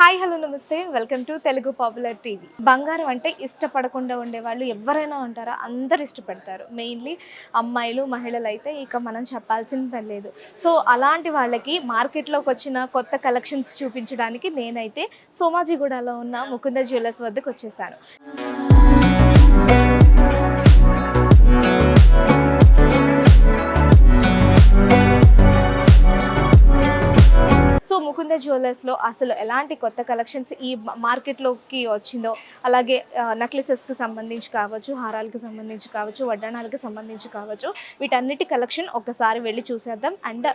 Hi hello నమస్తే welcome to Telugu popular TV. బంగారం అంటే ఇష్టపడకుండా ఉండేవాళ్ళు ఎవరైనా ఉంటారా? అందరు ఇష్టపడతారు. మెయిన్లీ అమ్మాయిలు మహిళలు అయితే ఇక మనం చెప్పాల్సిన పని లేదు. సో అలాంటి వాళ్ళకి మార్కెట్లోకి వచ్చిన కొత్త కలెక్షన్స్ చూపించడానికి నేనైతే సోమాజిగూడలో ఉన్న ముకుంద జ్యువెలర్స్ వద్దకు వచ్చేసాను. సో ముకుంద జ్యువెలర్స్లో అసలు ఎలాంటి కొత్త కలెక్షన్స్ ఈ మార్కెట్లోకి వచ్చిందో, అలాగే నెక్లెసెస్కి సంబంధించి కావచ్చు, హారాలకు సంబంధించి కావచ్చు, వడ్డాణాలకు సంబంధించి కావచ్చు, వీటన్నిటి కలెక్షన్ ఒకసారి వెళ్ళి చూసేద్దాం. అండ్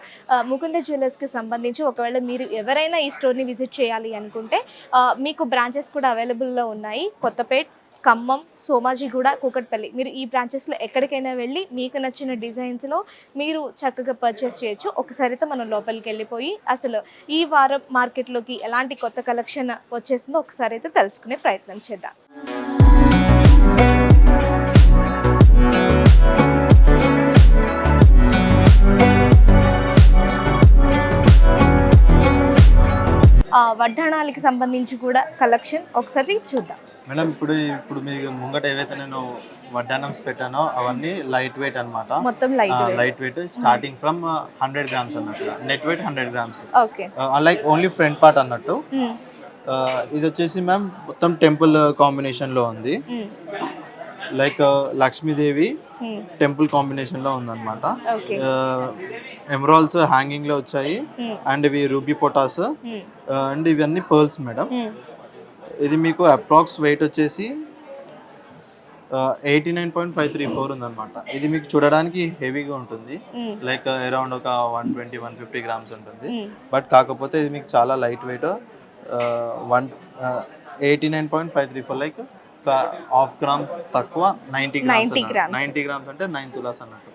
ముకుంద జ్యువెలర్స్కి సంబంధించి ఒకవేళ మీరు ఎవరైనా ఈ స్టోర్ని విజిట్ చేయాలి అనుకుంటే మీకు బ్రాంచెస్ కూడా అవైలబుల్లో ఉన్నాయి. కొత్తపేట్, ఖమ్మం, సోమాజిగూడ, కూకట్పల్లి. మీరు ఈ బ్రాంచెస్లో ఎక్కడికైనా వెళ్ళి మీకు నచ్చిన డిజైన్స్లో మీరు చక్కగా పర్చేస్ చేయొచ్చు. ఒకసారి అయితే మనం లోపలికి వెళ్ళిపోయి అసలు ఈ వారం మార్కెట్లోకి ఎలాంటి కొత్త కలెక్షన్ వచ్చేసిందో ఒకసారి అయితే తెలుసుకునే ప్రయత్నం చేద్దాం. వడ్డాణాలకి సంబంధించి కూడా కలెక్షన్ ఒకసారి చూద్దాం మేడం. ఇప్పుడు మీకు ముంగట ఏవైతే నేను వడ్డానమ్స్ పెట్టానో అవన్నీ లైట్ వెయిట్ అనమాట. మొత్తం light weight starting from 100 grams అన్నట్టు. Net weight 100 grams. Like only front part అన్నట్టు. ఇది వచ్చేసి మ్యామ్ మొత్తం టెంపుల్ కాంబినేషన్ లో ఉంది. లైక్ లక్ష్మీదేవి టెంపుల్ కాంబినేషన్ లో ఉందన్నమాట. ఎమరాల్డ్స్ హ్యాంగింగ్ లో వచ్చాయి. అండ్ ఇవి రూబీ పొటాస్ అండ్ ఇవన్నీ పర్ల్స్ మేడం. ఇది మీకు అప్రాక్స్ వెయిట్ వచ్చేసి 89.534 ఉందన్నమాట. ఇది మీకు చూడడానికి హెవీగా ఉంటుంది. లైక్ అరౌండ్ ఒక 120-150 grams ఉంటుంది. బట్ కాకపోతే ఇది మీకు చాలా light weight. 89.534 like half gram తక్కువ 90 grams అంటే 9 తులాస్ అన్నట్టు.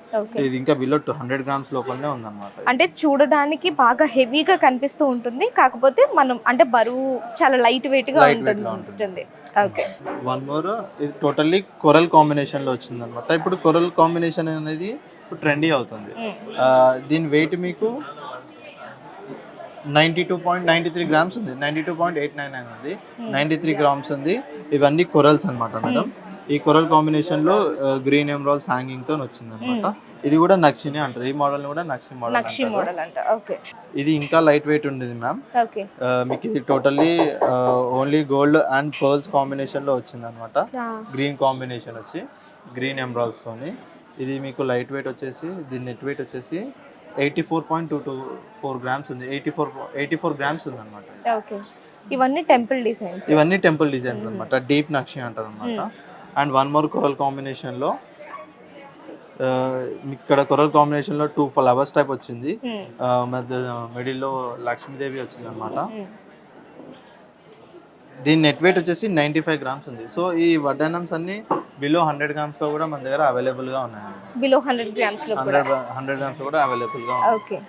ఇది ఇంకా బిలో 200 grams లోపలనే ఉందన్నమాట. అంటే చూడడానికి బాగా హెవీగా కనిపిస్తూ ఉంటుంది, కాకపోతే మనం అంటే బరువు చాలా లైట్ వెయిట్ గా ఉంటుంది. వన్ మోర్, ఇది టోటల్లీ కొరల్ కాంబినేషన్ లో వచ్చింది అనమాట. ఇప్పుడు కొరల్ కాంబినేషన్ అనేది ఇప్పుడు ట్రెండీ అవుతుంది. దీని వెయిట్ మీకు 92.93 grams ఉంది. 92.899 ఉంది. 93 grams ఉంది. ఇవన్నీ కొరల్స్ అనమాట మేడం. ఈ కొరల్ కాంబినేషన్ లో గ్రీన్ ఎమరాల్డ్స్ హ్యాంగింగ్ తో వచ్చింది అనమాట. ఇది కూడా నక్షిని అంటారు. ఈ మోడల్ కూడా నక్షి మోడల్ అంటారు. ఇది ఇంకా లైట్ వెయిట్ ఉండేది మ్యామ్. మీకు ఇది totally only gold and pearls combination లో వచ్చింది అనమాట. గ్రీన్ కాంబినేషన్ వచ్చి గ్రీన్ ఎమరాల్డ్స్ తోని. ఇది మీకు లైట్ వెయిట్ వచ్చేసి దీని నెట్ వెయిట్ వచ్చేసి 84.224 grams ఉంది. 84 grams ఉంది అనమాట. ఇవన్నీ టెంపుల్ డిజైన్స్ అనమాట. డీప్ నక్షి అంటారు అనమాట. And one more coral combination లో ఇక్కడ కొరల్ కాంబినేషన్ లో 2 ఫ్లవర్స్ టైప్ వచ్చింది. మిడిల్ లో లక్ష్మీదేవి వచ్చింది అనమాట. దీని నెట్ వెయిట్ వచ్చేసి 95 grams ఉంది. సో ఈ వడ్డానమ్స్ అన్ని బిలో 100 grams లో కూడా మన దగ్గర అవైలబుల్ గా ఉన్నాయి. బిలో 100 grams లో కూడా 100 grams కూడా అవైలబుల్ గా ఉన్నాయి.